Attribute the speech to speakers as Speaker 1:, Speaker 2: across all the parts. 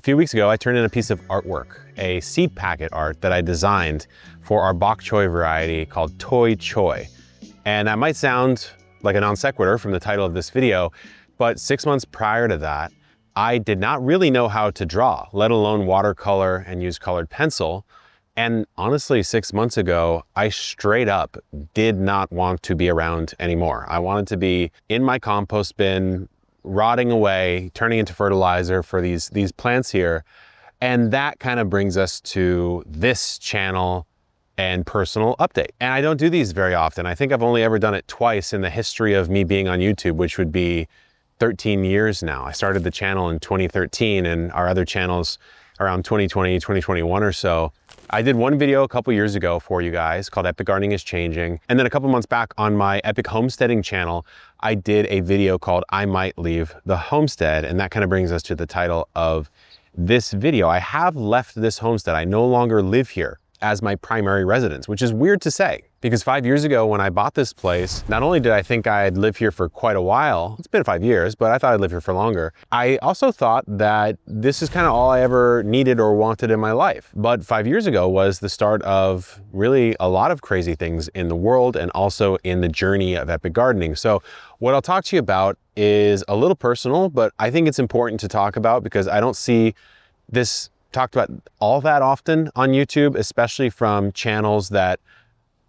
Speaker 1: few weeks ago, I turned in a piece of artwork, a seed packet art that I designed for our bok choy variety called Toi Choy. And that might sound like a non sequitur from the title of this video, but 6 months prior to that, I did not really know how to draw, let alone watercolor and use colored pencil. And honestly, 6 months ago, I straight up did not want to be around anymore. I wanted to be in my compost bin, rotting away, turning into fertilizer for these plants here. And that kind of brings us to this channel and personal update. And I don't do these very often. I think I've only ever done it twice in the history of me being on YouTube, which would be 13 years now. I started the channel in 2013 and our other channels around 2020, 2021 or so. I did one video a couple years ago for you guys called Epic Gardening is Changing. And then a couple months back on my Epic Homesteading channel, I did a video called I Might Leave the Homestead. And that kind of brings us to the title of this video. I have left this homestead. I no longer live here as my primary residence, which is weird to say because 5 years ago when I bought this place, not only did I think I'd live here for quite a while, it's been 5 years, but I thought I'd live here for longer. I also thought that this is kind of all I ever needed or wanted in my life. But 5 years ago was the start of really a lot of crazy things in the world and also in the journey of epic gardening. So what I'll talk to you about is a little personal, but I think it's important to talk about because I don't see this talked about all that often on YouTube, especially from channels that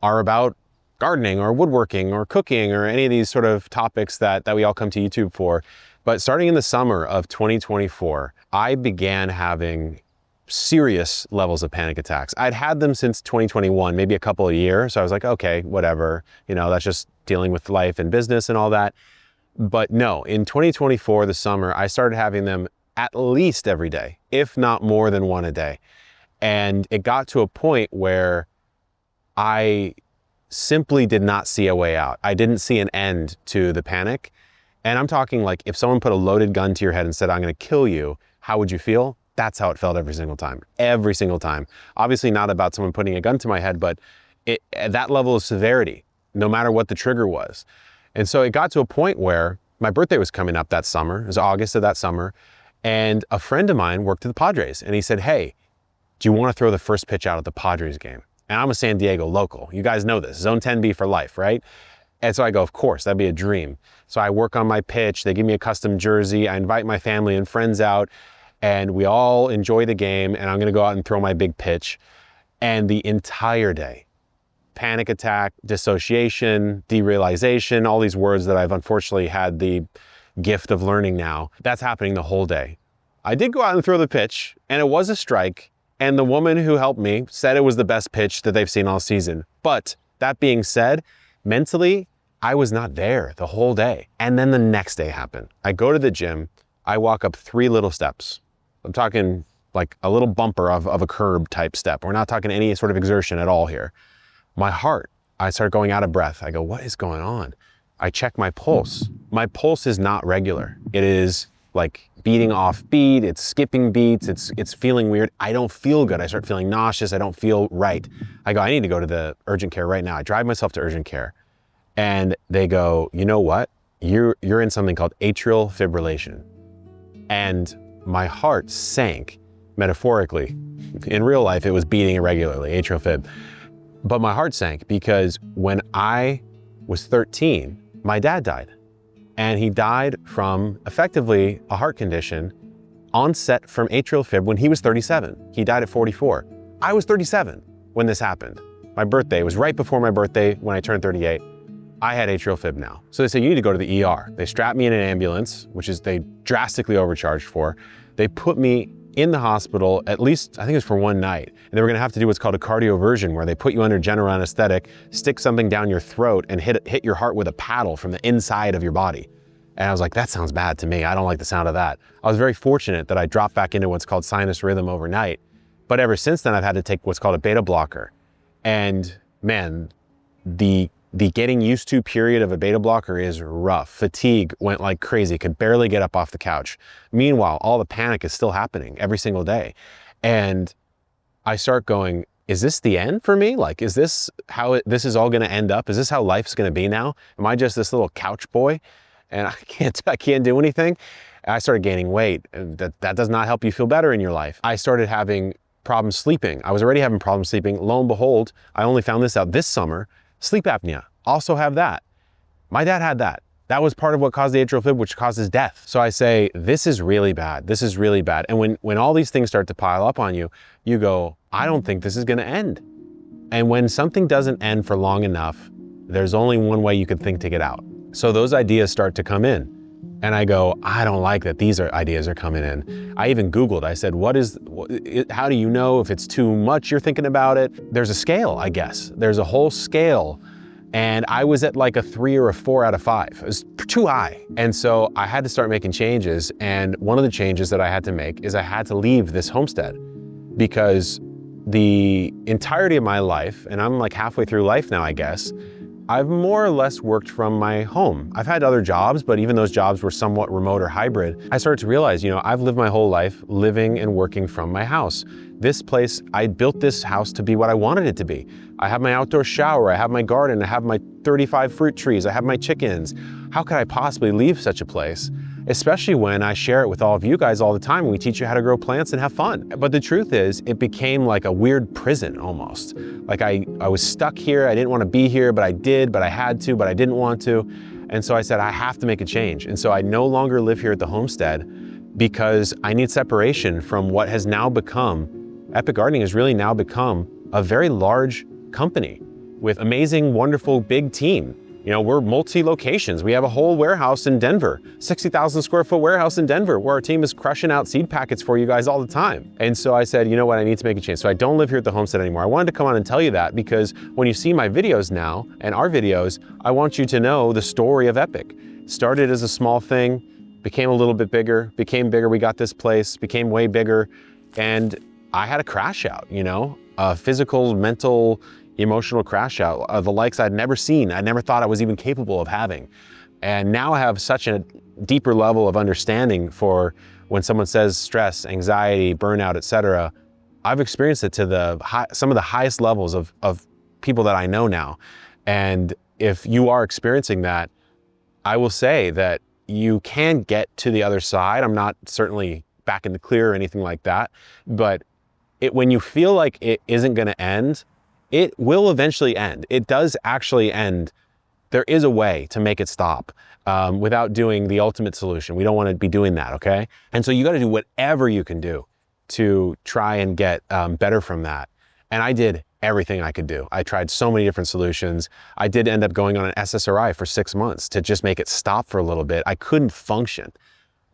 Speaker 1: are about gardening or woodworking or cooking or any of these sort of topics that we all come to YouTube for. But starting in the summer of 2024, I began having serious levels of panic attacks. I'd had them since 2021, maybe a couple of years. So I was like, okay, whatever, you know, that's just dealing with life and business and all that. But no, in 2024, the summer, I started having them at least every day, if not more than one a day. And it got to a point where I simply did not see a way out. I didn't see an end to the panic. And I'm talking like if someone put a loaded gun to your head and said, I'm going to kill you, how would you feel? That's how it felt every single time. Every single time. Obviously not about someone putting a gun to my head, but at that level of severity, no matter what the trigger was. And so it got to a point where my birthday was coming up that summer. It was August of that summer. And a friend of mine worked at the Padres and he said, hey, do you want to throw the first pitch out at the Padres game? And I'm a San Diego local. You guys know this, Zone 10B for life, right? And so I go, of course, that'd be a dream. So I work on my pitch. They give me a custom jersey. I invite my family and friends out and we all enjoy the game. And I'm going to go out and throw my big pitch. And the entire day, panic attack, dissociation, derealization, all these words that I've unfortunately had the gift of learning now, that's happening the whole day. I did go out and throw the pitch and it was a strike. And the woman who helped me said it was the best pitch that they've seen all season. But that being said, mentally, I was not there the whole day. And then the next day happened. I go to the gym, I walk up 3 little steps. I'm talking like a little bumper of a curb type step. We're not talking any sort of exertion at all here. My heart, I start going out of breath. I go, what is going on? I check my pulse. My pulse is not regular. It is like beating off beat, it's skipping beats, it's feeling weird. I don't feel good. I start feeling nauseous. I don't feel right. I go, I need to go to the urgent care right now. I drive myself to urgent care and they go, you know what? You're in something called atrial fibrillation. And my heart sank metaphorically. In real life, it was beating irregularly, atrial fib. But my heart sank because when I was 13, my dad died. And he died from effectively a heart condition onset from atrial fib when he was 37. He died at 44. I was 37 when this happened. My birthday was right before my birthday when I turned 38. I had atrial fib now. So they said, you need to go to the ER. They strapped me in an ambulance, which is they drastically overcharged for. They put me in the hospital, at least, I think it was for one night. And they were gonna have to do what's called a cardioversion, where they put you under general anesthetic, stick something down your throat and hit your heart with a paddle from the inside of your body. And I was like, that sounds bad to me. I don't like the sound of that. I was very fortunate that I dropped back into what's called sinus rhythm overnight. But ever since then, I've had to take what's called a beta blocker. And man, the getting used to period of a beta blocker is rough. Fatigue went like crazy, could barely get up off the couch. Meanwhile, all the panic is still happening every single day. And I start going, is this the end for me? Like, is this how this is all gonna end up? Is this how life's gonna be now? Am I just this little couch boy and I can't do anything? I started gaining weight. And that does not help you feel better in your life. I started having problems sleeping. I was already having problems sleeping. Lo and behold, I only found this out this summer. Sleep apnea. Also have that. My dad had that. That was part of what caused the atrial fib, which causes death. So I say, this is really bad. This is really bad. And when all these things start to pile up on you, you go, I don't think this is gonna end. And when something doesn't end for long enough, there's only one way you could think to get out. So those ideas start to come in. And I go, I don't like that these ideas are coming in. I even Googled, I said, how do you know if it's too much you're thinking about it? There's a scale, I guess. There's a whole scale. And I was at like a 3 or a 4 out of 5. It was too high. And so I had to start making changes. And one of the changes that I had to make is I had to leave this homestead, because the entirety of my life, and I'm like halfway through life now, I guess, I've more or less worked from my home. I've had other jobs, but even those jobs were somewhat remote or hybrid. I started to realize, I've lived my whole life living and working from my house. This place, I built this house to be what I wanted it to be. I have my outdoor shower, I have my garden, I have my 35 fruit trees, I have my chickens. How could I possibly leave such a place? Especially when I share it with all of you guys all the time. We teach you how to grow plants and have fun. But the truth is, it became like a weird prison almost. Like I was stuck here, I didn't want to be here, but I did, but I had to, but I didn't want to. And so I said, I have to make a change. And so I no longer live here at the homestead because I need separation from what has now become, Epic Gardening has really now become a very large company with amazing, wonderful, big team. We're multi-locations. We have a whole warehouse in Denver, 60,000 square foot warehouse in Denver, where our team is crushing out seed packets for you guys all the time. And so I said, you know what, I need to make a change. So I don't live here at the homestead anymore. I wanted to come on and tell you that because when you see my videos now and our videos, I want you to know the story of Epic. Started as a small thing, became a little bit bigger, became bigger. We got this place, became way bigger. And I had a crash out, a physical, mental, emotional crash out of the likes I'd never seen. I never thought I was even capable of having. And now I have such a deeper level of understanding for when someone says stress, anxiety, burnout, etc. I've experienced it to some of the highest levels of people that I know now. And if you are experiencing that, I will say that you can get to the other side. I'm not certainly back in the clear or anything like that, but when you feel like it isn't going to end, it will eventually end. It does actually end. There is a way to make it stop without doing the ultimate solution. We don't want to be doing that, okay? And so you got to do whatever you can do to try and get better from that. And I did everything I could do. I tried so many different solutions. I did end up going on an SSRI for 6 months to just make it stop for a little bit. I couldn't function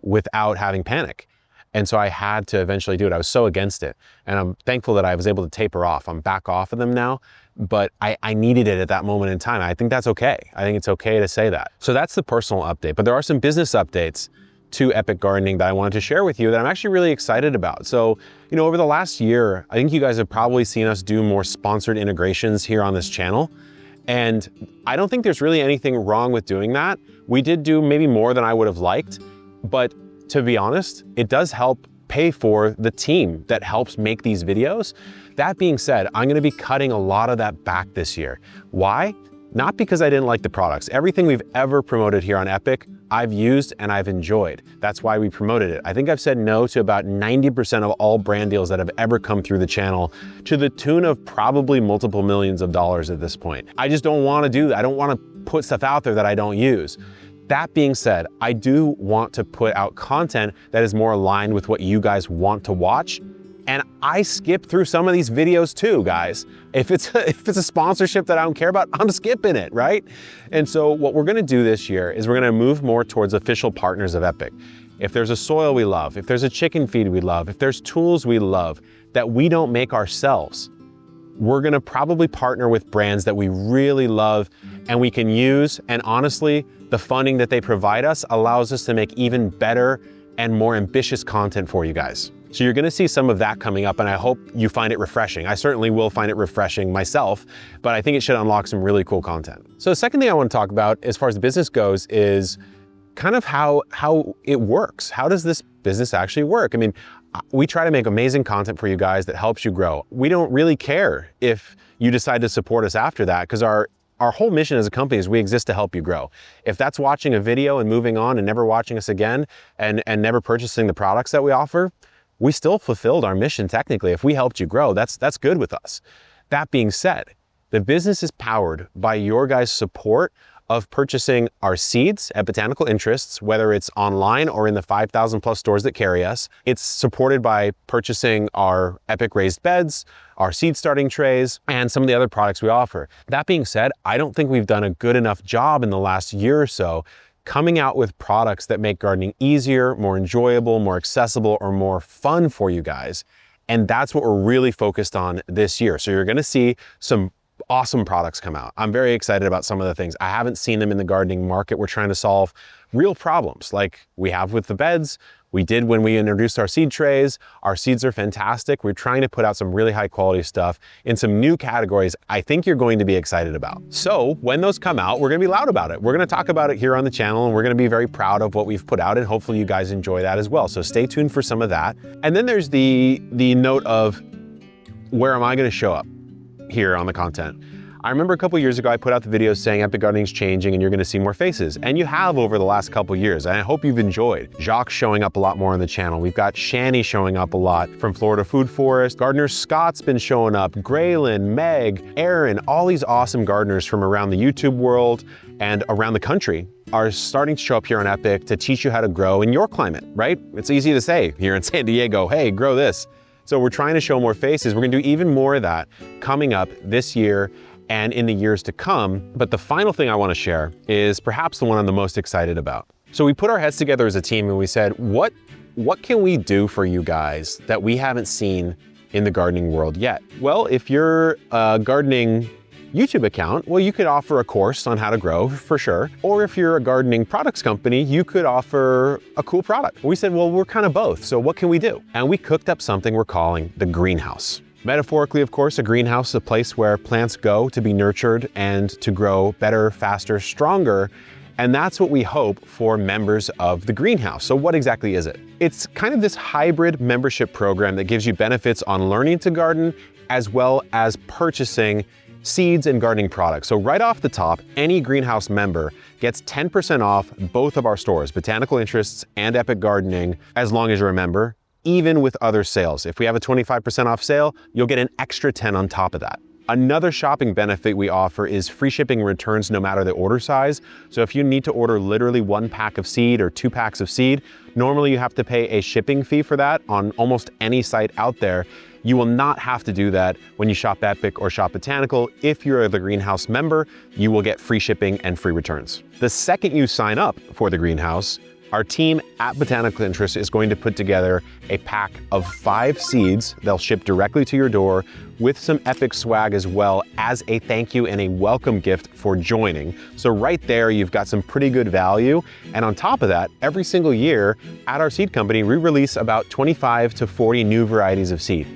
Speaker 1: without having panic. And so I had to eventually do it. I was so against it. And I'm thankful that I was able to taper off. I'm back off of them now, but I needed it at that moment in time. I think that's okay. I think it's okay to say that. So that's the personal update, but there are some business updates to Epic Gardening that I wanted to share with you that I'm actually really excited about. So, over the last year, I think you guys have probably seen us do more sponsored integrations here on this channel. And I don't think there's really anything wrong with doing that. We did do maybe more than I would have liked, but to be honest, it does help pay for the team that helps make these videos. That being said, I'm gonna be cutting a lot of that back this year. Why? Not because I didn't like the products. Everything we've ever promoted here on Epic, I've used and I've enjoyed. That's why we promoted it. I think I've said no to about 90% of all brand deals that have ever come through the channel, to the tune of probably multiple millions of dollars at this point. I just don't wanna do that. I don't wanna put stuff out there that I don't use. That being said, I do want to put out content that is more aligned with what you guys want to watch. And I skip through some of these videos too, guys. If it's a sponsorship that I don't care about, I'm skipping it, right? And so what we're gonna do this year is we're gonna move more towards official partners of Epic. If there's a soil we love, if there's a chicken feed we love, if there's tools we love that we don't make ourselves, we're gonna probably partner with brands that we really love and we can use. And honestly, the funding that they provide us allows us to make even better and more ambitious content for you guys. So you're gonna see some of that coming up, and I hope you find it refreshing. I certainly will find it refreshing myself, but I think it should unlock some really cool content. So the second thing I wanna talk about as far as the business goes is kind of how it works. How does this business actually work? I mean, we try to make amazing content for you guys that helps you grow. We don't really care if you decide to support us after that, because our Our whole mission as a company is we exist to help you grow. If that's watching a video and moving on and never watching us again and never purchasing the products that we offer, we still fulfilled our mission technically. If we helped you grow, that's good with us. That being said, the business is powered by your guys' support of purchasing our seeds at Botanical Interests, whether it's online or in the 5,000 plus stores that carry us. It's supported by purchasing our Epic raised beds, our seed starting trays, and some of the other products we offer. That being said, I don't think we've done a good enough job in the last year or so coming out with products that make gardening easier, more enjoyable, more accessible, or more fun for you guys. And that's what we're really focused on this year. So you're gonna see some awesome products come out. I'm very excited about some of the things. I haven't seen them in the gardening market. We're trying to solve real problems like we have with the beds. We did when we introduced our seed trays. Our seeds are fantastic. We're trying to put out some really high quality stuff in some new categories I think you're going to be excited about. So when those come out, we're gonna be loud about it. We're gonna talk about it here on the channel, and we're gonna be very proud of what we've put out, and hopefully you guys enjoy that as well. So stay tuned for some of that. And then there's the note of where am I gonna show up here on the content. I remember a couple years ago, I put out the video saying Epic Gardening's changing and you're gonna see more faces. And you have over the last couple years, and I hope you've enjoyed. Jacques showing up a lot more on the channel. We've got Shani showing up a lot from Florida Food Forest. Gardener Scott's been showing up. Graylin, Meg, Aaron, all these awesome gardeners from around the YouTube world and around the country are starting to show up here on Epic to teach you how to grow in your climate, right? It's easy to say here in San Diego, hey, grow this. So we're trying to show more faces. We're gonna do even more of that coming up this year and in the years to come. But the final thing I wanna share is perhaps the one I'm the most excited about. So we put our heads together as a team and we said, what can we do for you guys that we haven't seen in the gardening world yet? Well, if you're a gardening YouTube account, well, you could offer a course on how to grow for sure. Or if you're a gardening products company, you could offer a cool product. We said, well, we're kind of both. So what can we do? And we cooked up something we're calling the greenhouse. Metaphorically, of course, a greenhouse is a place where plants go to be nurtured and to grow better, faster, stronger. And that's what we hope for members of the greenhouse. So what exactly is it? It's kind of this hybrid membership program that gives you benefits on learning to garden as well as purchasing seeds and gardening products. So right off the top, any greenhouse member gets 10% off both of our stores, Botanical Interests and Epic Gardening, as long as you're a member, even with other sales. If we have a 25% off sale, you'll get an extra 10 on top of that. Another shopping benefit we offer is free shipping and returns no matter the order size. So if you need to order literally 1 pack of seed or 2 packs of seed, normally you have to pay a shipping fee for that on almost any site out there. You will not have to do that when you shop Epic or shop Botanical. If you're the greenhouse member, you will get free shipping and free returns. The second you sign up for the greenhouse, our team at Botanical Interest is going to put together a pack of 5 seeds. They'll ship directly to your door with some Epic swag as well as a thank you and a welcome gift for joining. So right there, you've got some pretty good value. And on top of that, every single year at our seed company, we release about 25 to 40 new varieties of seed.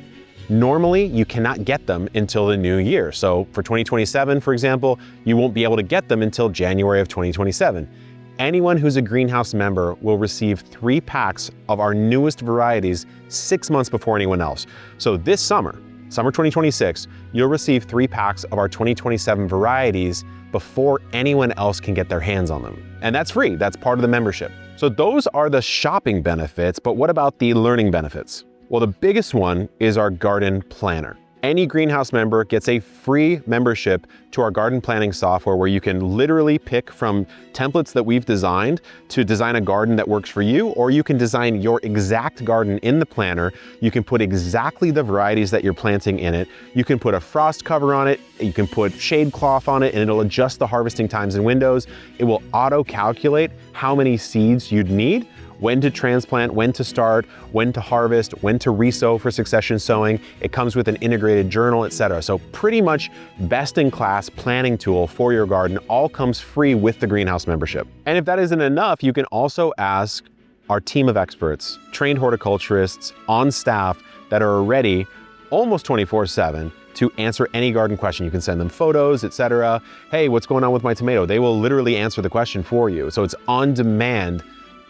Speaker 1: Normally, you cannot get them until the new year. So for 2027, for example, you won't be able to get them until January of 2027. Anyone who's a greenhouse member will receive 3 packs of our newest varieties 6 months before anyone else. So this summer 2026, you'll receive 3 packs of our 2027 varieties before anyone else can get their hands on them. And that's free, that's part of the membership. So those are the shopping benefits, but what about the learning benefits? Well, the biggest one is our garden planner. Any greenhouse member gets a free membership to our garden planning software where you can literally pick from templates that we've designed to design a garden that works for you, or you can design your exact garden in the planner. You can put exactly the varieties that you're planting in it. You can put a frost cover on it. You can put shade cloth on it, and it'll adjust the harvesting times and windows. It will auto-calculate how many seeds you'd need, when to transplant, when to start, when to harvest, when to resow for succession sowing. It comes with an integrated journal, etc. So pretty much best in class planning tool for your garden, all comes free with the greenhouse membership. And if that isn't enough, you can also ask our team of experts, trained horticulturists on staff that are ready almost 24/7 to answer any garden question. You can send them photos, etc. Hey, what's going on with my tomato? They will literally answer the question for you. So it's on demand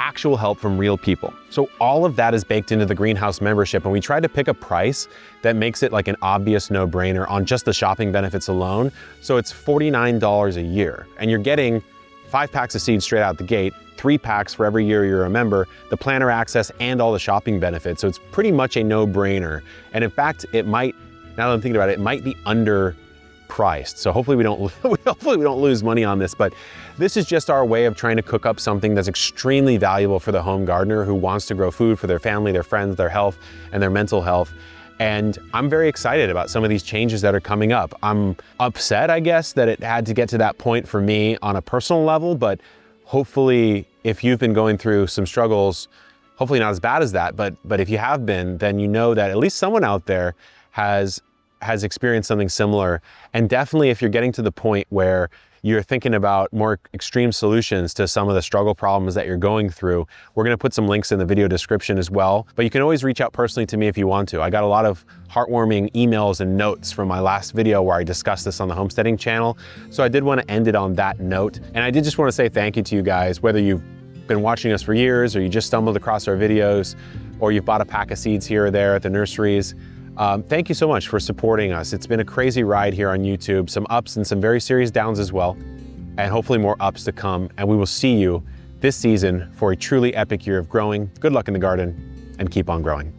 Speaker 1: actual help from real people. So all of that is baked into the greenhouse membership, and we tried to pick a price that makes it like an obvious no-brainer on just the shopping benefits alone. So it's $49 a year, and you're getting 5 packs of seeds straight out the gate, 3 packs for every year you're a member, the planner access, and all the shopping benefits. So it's pretty much a no-brainer. And in fact, it might, now that I'm thinking about it, it might be underpriced. So hopefully we don't lose money on this, but this is just our way of trying to cook up something that's extremely valuable for the home gardener who wants to grow food for their family, their friends, their health, and their mental health. And I'm very excited about some of these changes that are coming up. I'm upset, I guess, that it had to get to that point for me on a personal level, but hopefully if you've been going through some struggles, hopefully not as bad as that, but if you have been, then you know that at least someone out there has experienced something similar. And definitely if you're getting to the point where you're thinking about more extreme solutions to some of the struggle problems that you're going through, we're gonna put some links in the video description as well. But you can always reach out personally to me if you want to. I got a lot of heartwarming emails and notes from my last video where I discussed this on the homesteading channel. So I did wanna end it on that note. And I did just wanna say thank you to you guys, whether you've been watching us for years or you just stumbled across our videos or you've bought a pack of seeds here or there at the nurseries. Thank you so much for supporting us. It's been a crazy ride here on YouTube, some ups and some very serious downs as well, and hopefully more ups to come. And we will see you this season for a truly epic year of growing. Good luck in the garden and keep on growing.